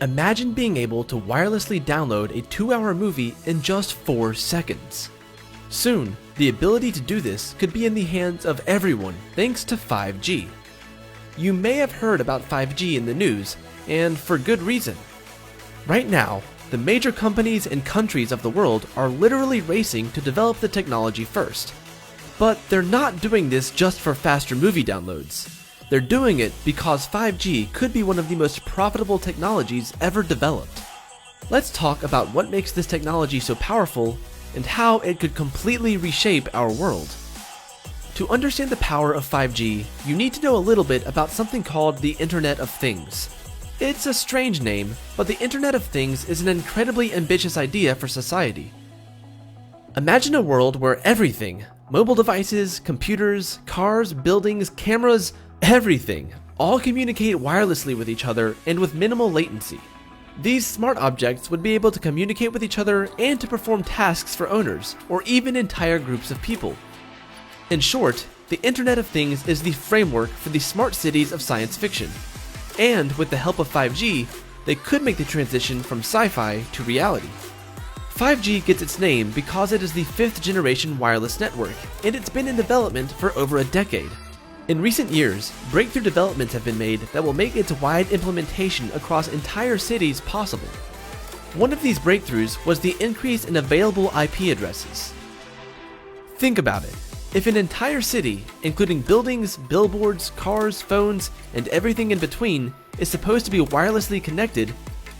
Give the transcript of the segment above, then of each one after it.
Imagine being able to wirelessly download a 2-hour movie in just 4 seconds. Soon, the ability to do this could be in the hands of everyone thanks to 5G. You may have heard about 5G in the news, and for good reason. Right now, the major companies and countries of the world are literally racing to develop the technology first. But they're not doing this just for faster movie downloads. They're doing it because 5G could be one of the most profitable technologies ever developed. Let's talk about what makes this technology so powerful and how it could completely reshape our world. To understand the power of 5G, you need to know a little bit about something called the Internet of Things. It's a strange name, but the Internet of Things is an incredibly ambitious idea for society. Imagine a world where everything, mobile devices, computers, cars, buildings, cameras, everything, all communicate wirelessly with each other and with minimal latency. These smart objects would be able to communicate with each other and to perform tasks for owners, or even entire groups of people. In short, the Internet of Things is the framework for the smart cities of science fiction. And with the help of 5G, they could make the transition from sci-fi to reality. 5G gets its name because it is the 5th generation wireless network, and it's been in development for over a decade. In recent years, breakthrough developments have been made that will make its wide implementation across entire cities possible. One of these breakthroughs was the increase in available IP addresses. Think about it. If an entire city, including buildings, billboards, cars, phones, and everything in between, is supposed to be wirelessly connected,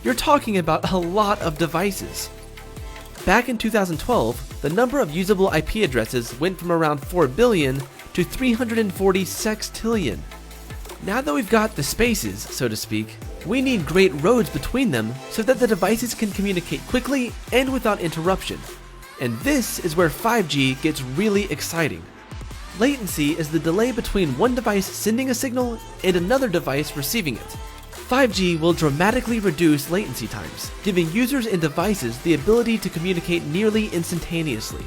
you're talking about a lot of devices. Back in 2012, the number of usable IP addresses went from around 4 billion to 340 sextillion. Now that we've got the spaces, so to speak, we need great roads between them so that the devices can communicate quickly and without interruption. And this is where 5G gets really exciting. Latency is the delay between one device sending a signal and another device receiving it. 5G will dramatically reduce latency times, giving users and devices the ability to communicate nearly instantaneously.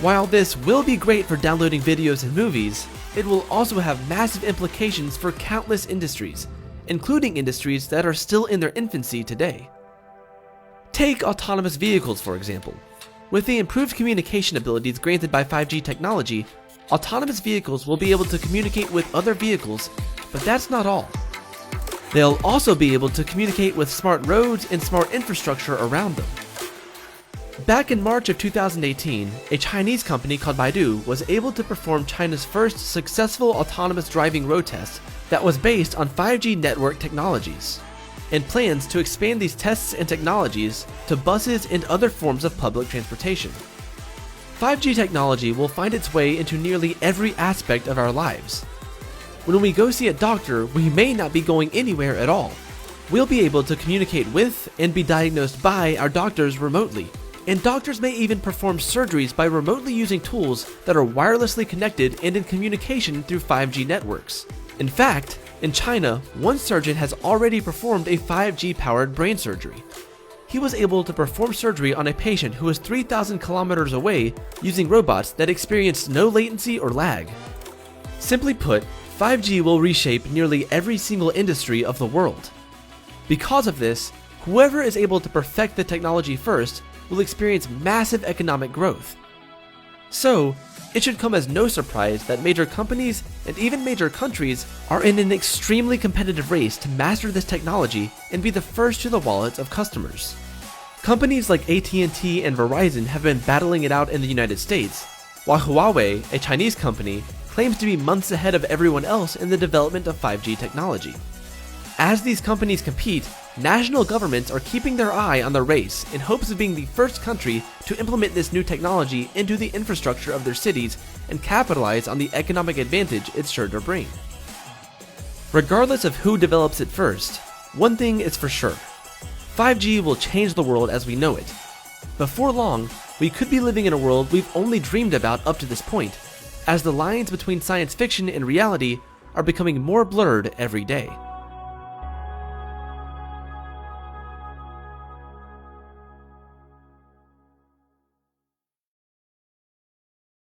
While this will be great for downloading videos and movies, it will also have massive implications for countless industries, including industries that are still in their infancy today. Take autonomous vehicles, for example. With the improved communication abilities granted by 5G technology, autonomous vehicles will be able to communicate with other vehicles, but that's not all. They'll also be able to communicate with smart roads and smart infrastructure around them. Back in March of 2018, a Chinese company called Baidu was able to perform China's first successful autonomous driving road test that was based on 5G network technologies, and plans to expand these tests and technologies to buses and other forms of public transportation. 5G technology will find its way into nearly every aspect of our lives. When we go see a doctor, we may not be going anywhere at all. We'll be able to communicate with and be diagnosed by our doctors remotely. And doctors may even perform surgeries by remotely using tools that are wirelessly connected and in communication through 5G networks. In fact, in China, one surgeon has already performed a 5G-powered brain surgery. He was able to perform surgery on a patient who was 3,000 kilometers away using robots that experienced no latency or lag. Simply put, 5G will reshape nearly every single industry of the world. Because of this, whoever is able to perfect the technology first will experience massive economic growth. So, it should come as no surprise that major companies and even major countries are in an extremely competitive race to master this technology and be the first to the wallets of customers. Companies like AT&T and Verizon have been battling it out in the United States, while Huawei, a Chinese company, claims to be months ahead of everyone else in the development of 5G technology. As these companies compete, national governments are keeping their eye on the race in hopes of being the first country to implement this new technology into the infrastructure of their cities and capitalize on the economic advantage it's sure to bring. Regardless of who develops it first, one thing is for sure. 5G will change the world as we know it. Before long, we could be living in a world we've only dreamed about up to this point, as the lines between science fiction and reality are becoming more blurred every day.